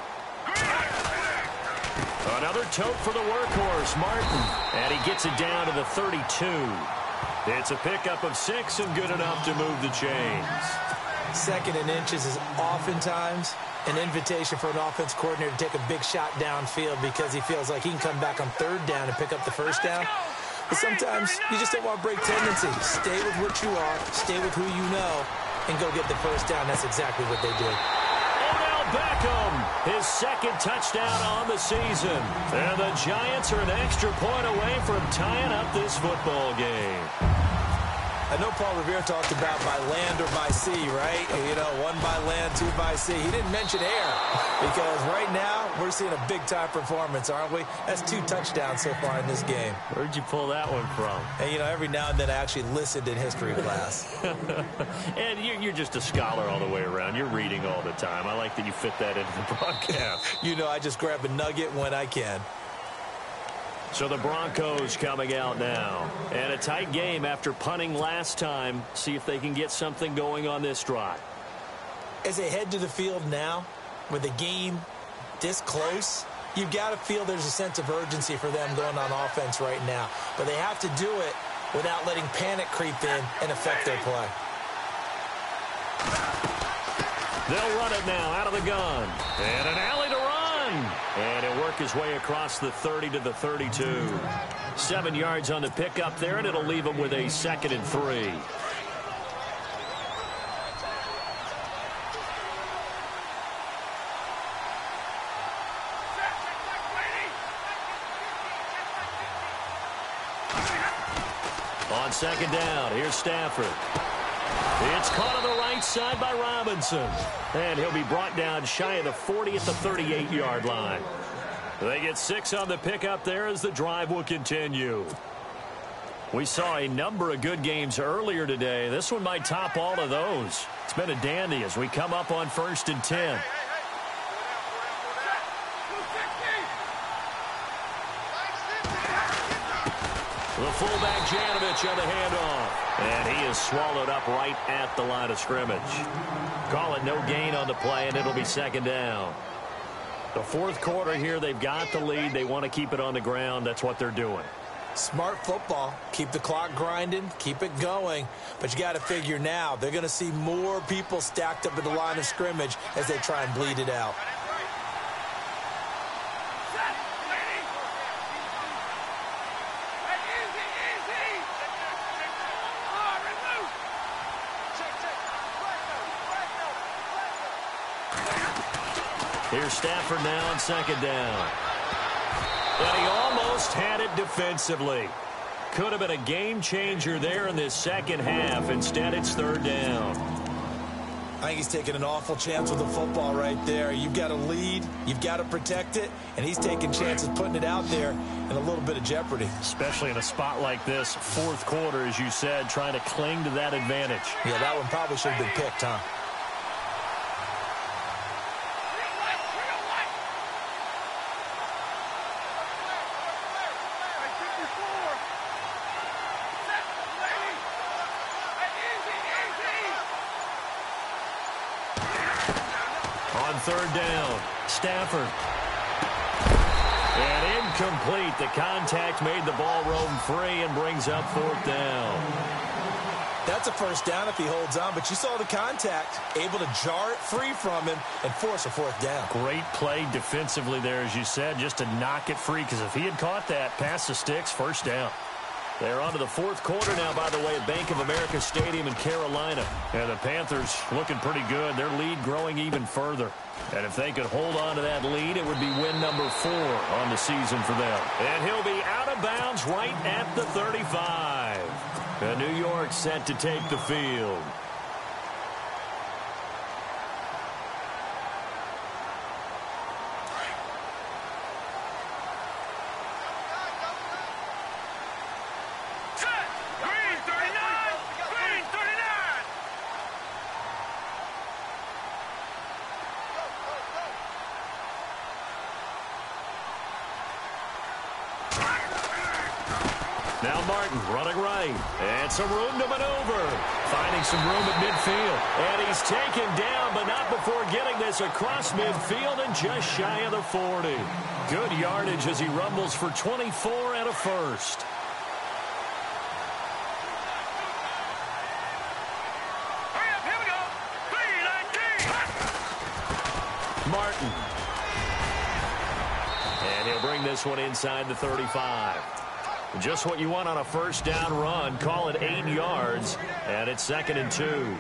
Another tote for the workhorse, Martin. And he gets it down to the 32. It's a pickup of 6 and good enough to move the chains. 2nd and inches is oftentimes an invitation for an offense coordinator to take a big shot downfield because he feels like he can come back on 3rd down and pick up the 1st down. But sometimes you just don't want to break tendency. Stay with what you are, stay with who you know, and go get the 1st down. That's exactly what they did. Odell Beckham, his 2nd touchdown on the season. And the Giants are an extra point away from tying up this football game. I know Paul Revere talked about by land or by sea, right? You know, 1 by land, 2 by sea. He didn't mention air because right now we're seeing a big-time performance, aren't we? That's 2 touchdowns so far in this game. Where'd you pull that one from? And, you know, every now and then I actually listened in history class. And you're just a scholar all the way around. You're reading all the time. I like that you fit that into the broadcast. You know, I just grab a nugget when I can. So the Broncos coming out now. And a tight game after punting last time. See if they can get something going on this drive. As they head to the field now, with the game this close, you've got to feel there's a sense of urgency for them going on offense right now. But they have to do it without letting panic creep in and affect their play. They'll run it now out of the gun. And an alley to run. And he'll work his way across the 30 to the 32. 7 yards on the pickup there, and it'll leave him with a 2nd and 3. On 2nd down, here's Stafford. It's caught on the right side by Robinson. And he'll be brought down shy of the 40 at the 38-yard line. They get 6 on the pickup there as the drive will continue. We saw a number of good games earlier today. This one might top all of those. It's been a dandy as we come up on 1st and 10. The fullback Janovich on the handoff. And he is swallowed up right at the line of scrimmage. Call it no gain on the play, and it'll be 2nd down. The 4th quarter here, they've got the lead. They want to keep it on the ground. That's what they're doing. Smart football. Keep the clock grinding. Keep it going. But you got to figure now, they're going to see more people stacked up at the line of scrimmage as they try and bleed it out. Here's Stafford now on 2nd down. And he almost had it defensively. Could have been a game changer there in this second half. Instead, it's 3rd down. I think he's taking an awful chance with the football right there. You've got to lead. You've got to protect it. And he's taking chances putting it out there in a little bit of jeopardy. Especially in a spot like this, 4th quarter, as you said, trying to cling to that advantage. Yeah, that one probably should have been picked, huh? On 3rd down, Stafford. And incomplete. The contact made the ball roam free and brings up 4th down. That's a 1st down if he holds on, but you saw the contact, able to jar it free from him and force a 4th down. Great play defensively there, as you said, just to knock it free, because if he had caught that, past the sticks, 1st down. They're on to the 4th quarter now, by the way, at Bank of America Stadium in Carolina. And the Panthers looking pretty good. Their lead growing even further. And if they could hold on to that lead, it would be win number 4 on the season for them. And he'll be out of bounds right at the 35. And New York set to take the field. Now Martin running right. And some room to maneuver. Finding some room at midfield. And he's taken down, but not before getting this across midfield and just shy of the 40. Good yardage as he rumbles for 24 and a 1st. Martin. And he'll bring this one inside the 35. Just what you want on a 1st down run. Call it 8 yards, and it's 2nd and 2.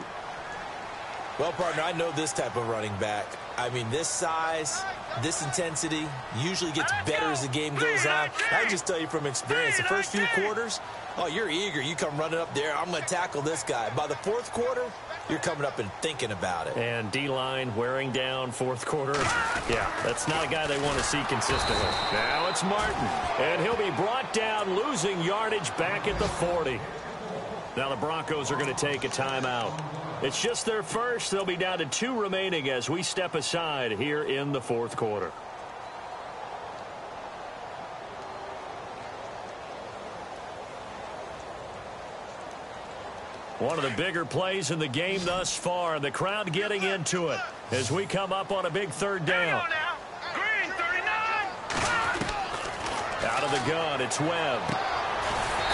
Well, partner, I know this type of running back. I mean, this size, this intensity usually gets better as the game goes on. I just tell you from experience, the first few quarters, oh, you're eager. You come running up there, I'm going to tackle this guy. By the 4th quarter, you're coming up and thinking about it. And D-line wearing down 4th quarter. Yeah, that's not a guy they want to see consistently. Now it's Martin, and he'll be brought down, losing yardage back at the 40. Now the Broncos are going to take a timeout. It's just their first. They'll be down to 2 remaining as we step aside here in the 4th quarter. One of the bigger plays in the game thus far. The crowd getting into it as we come up on a big 3rd down. Green 39. Out of the gun, it's Webb.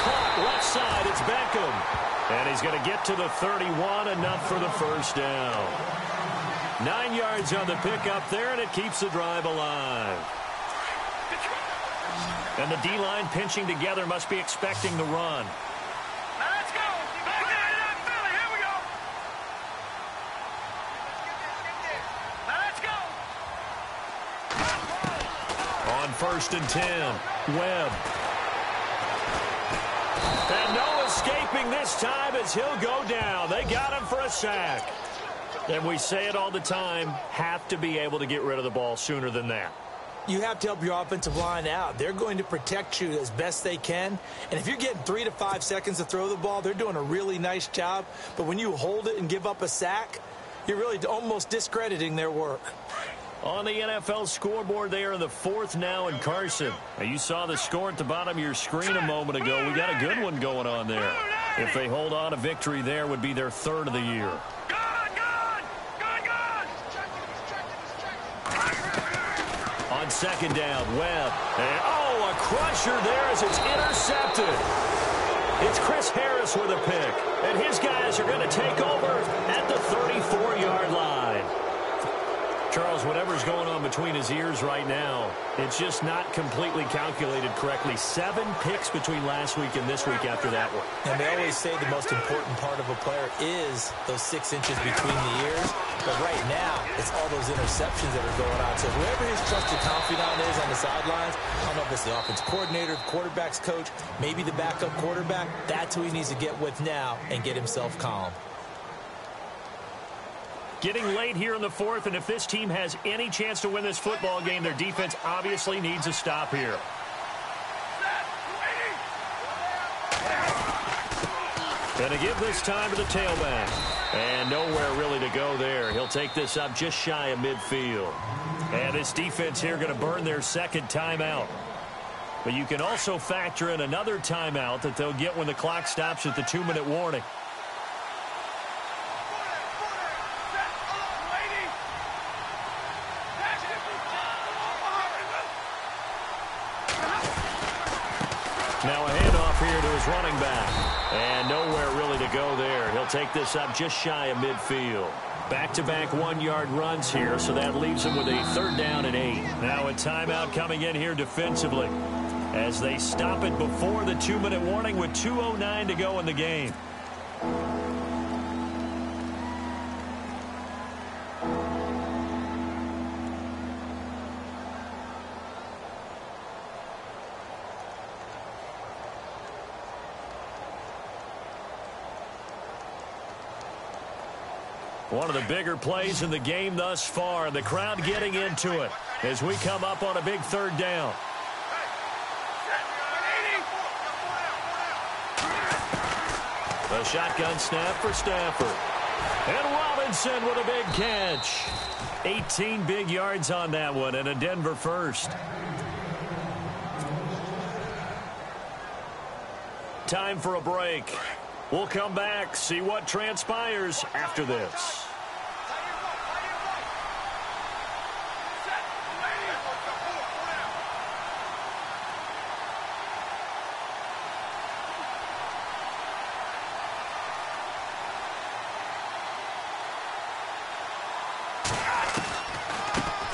clock. Left side, it's Beckham. And he's going to get to the 31, enough for the first down. 9 yards on the pickup there, and it keeps the drive alive. And the D-line pinching together, must be expecting the run. Now let's go. Back there in that Philly. Here we go. Now let's go. On 1st and 10, Webb. And no escaping this time as he'll go down. They got him for a sack. And we say it all the time, have to be able to get rid of the ball sooner than that. You have to help your offensive line out. They're going to protect you as best they can. And if you're getting 3 to 5 seconds to throw the ball, they're doing a really nice job. But when you hold it and give up a sack, you're really almost discrediting their work. On the NFL scoreboard, they are in the 4th now in Carson. Now, you saw the score at the bottom of your screen a moment ago. We got a good one going on there. If they hold on, a victory there would be their 3rd of the year. On 2nd down, Webb. And, a crusher there as it's intercepted. It's Chris Harris with a pick. And his guys are going to take over at the 34-yard line. Charles, whatever's going on between his ears right now, it's just not completely calculated correctly. 7 picks between last week and this week after that one. And they always say the most important part of a player is those 6 inches between the ears. But right now, it's all those interceptions that are going on. So whoever his trusted confidant is on the sidelines, I don't know if it's the offense coordinator, the quarterback's coach, maybe the backup quarterback, that's who he needs to get with now and get himself calm. Getting late here in the 4th, and if this team has any chance to win this football game, their defense obviously needs a stop here. And to give this time to the tailback. And nowhere really to go there. He'll take this up just shy of midfield. And this defense here going to burn their 2nd timeout. But you can also factor in another timeout that they'll get when the clock stops at the 2-minute warning. Now a handoff here to his running back. And nowhere really to go there. He'll take this up just shy of midfield. Back-to-back 1-yard runs here, so that leaves him with a 3rd down and 8. Now a timeout coming in here defensively as they stop it before the 2-minute warning with 2:09 to go in the game. One of the bigger plays in the game thus far, and the crowd getting into it as we come up on a big 3rd down. A shotgun snap for Stafford. And Robinson with a big catch. 18 big yards on that one, and a Denver first. Time for a break. We'll come back, see what transpires after this.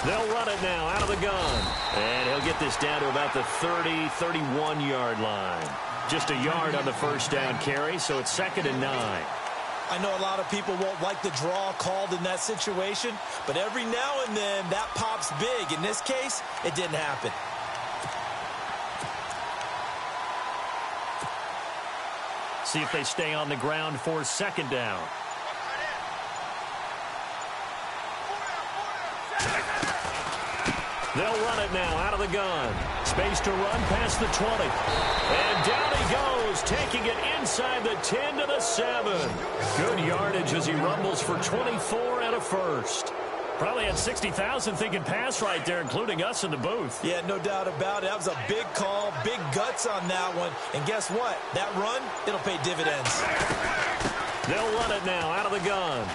They'll run it now out of the gun. And he'll get this down to about the 30-31-yard line. Just a yard on the first down carry, so it's 2nd and 9. I know a lot of people won't like the draw called in that situation, but every now and then that pops big. In this case, it didn't happen. See if they stay on the ground for 2nd down. They'll run it now out of the gun. Space to run past the 20. And down he goes, taking it inside the 10 to the 7. Good yardage as he rumbles for 24 and a first. Probably had 60,000 thinking pass right there, including us in the booth. Yeah, no doubt about it. That was a big call, big guts on that one. And guess what? That run, it'll pay dividends. They'll run it now out of the gun.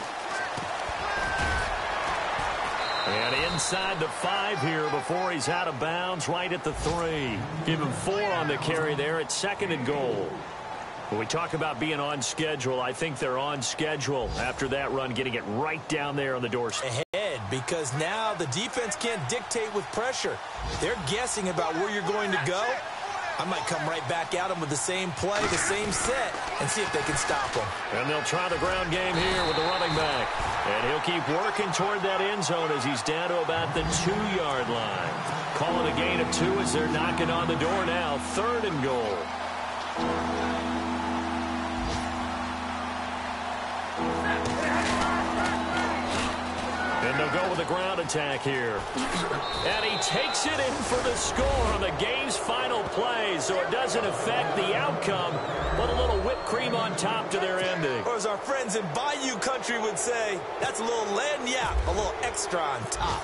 And inside the 5 here before he's out of bounds, right at the 3. Give him 4 on the carry there at 2nd and goal. When we talk about being on schedule, I think they're on schedule after that run, getting it right down there on the doorstep. Ahead, because now the defense can't dictate with pressure. They're guessing about where you're going to go. I might come right back at them with the same play, the same set, and see if they can stop them. And they'll try the ground game here with the running back. And he'll keep working toward that end zone as he's down to about the 2-yard line. Calling a gain of 2 as they're knocking on the door now. 3rd and goal. And they'll go with a ground attack here. And he takes it in for the score on the game's final play, so it doesn't affect the outcome, but a little whipped cream on top to their ending. Or as our friends in Bayou Country would say, that's a little lagniappe, a little extra on top.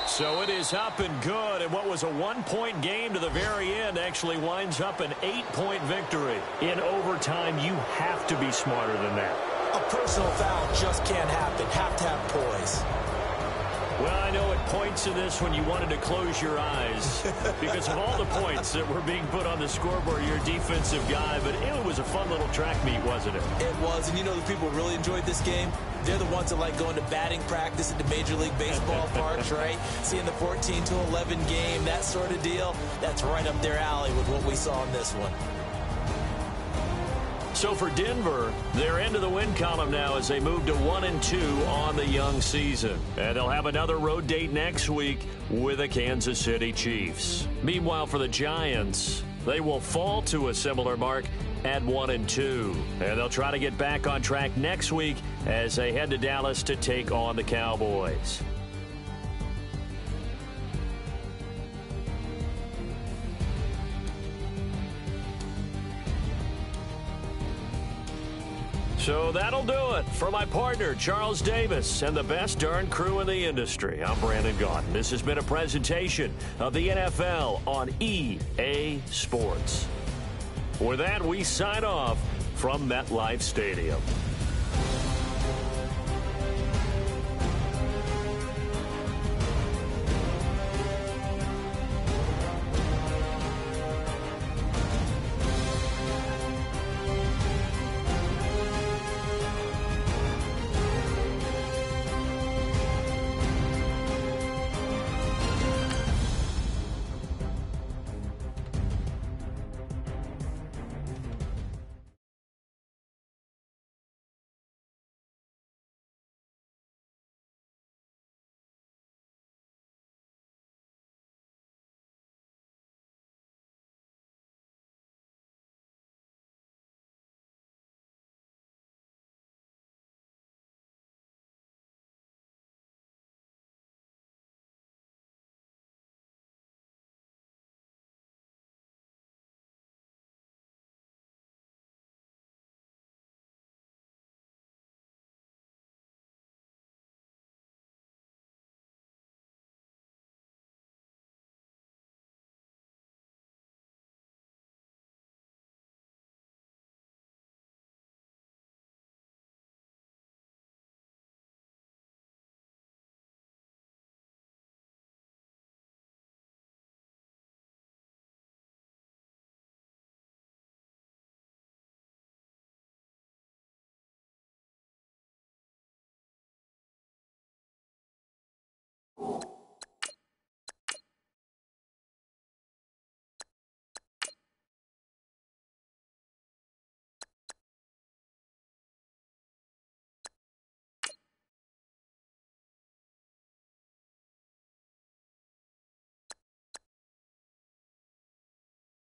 So it is up and good, and what was a 1-point game to the very end actually winds up an 8-point victory. In overtime, you have to be smarter than that. A personal foul just can't happen. Have to have poise. Well, I know it points to this when you wanted to close your eyes because of all the points that were being put on the scoreboard, you're a defensive guy, but it was a fun little track meet, wasn't it? It was, and you know the people who really enjoyed this game? They're the ones that like going to batting practice at the Major League Baseball parks, right? Seeing the 14-11 game, that sort of deal. That's right up their alley with what we saw in this one. So for Denver, they're into the win column now as they move to 1-2 on the young season. And they'll have another road date next week with the Kansas City Chiefs. Meanwhile, for the Giants, they will fall to a similar mark at 1-2. And they'll try to get back on track next week as they head to Dallas to take on the Cowboys. So that'll do it for my partner, Charles Davis, and the best darn crew in the industry. I'm Brandon Gaudin. This has been a presentation of the NFL on EA Sports. With that, we sign off from MetLife Stadium.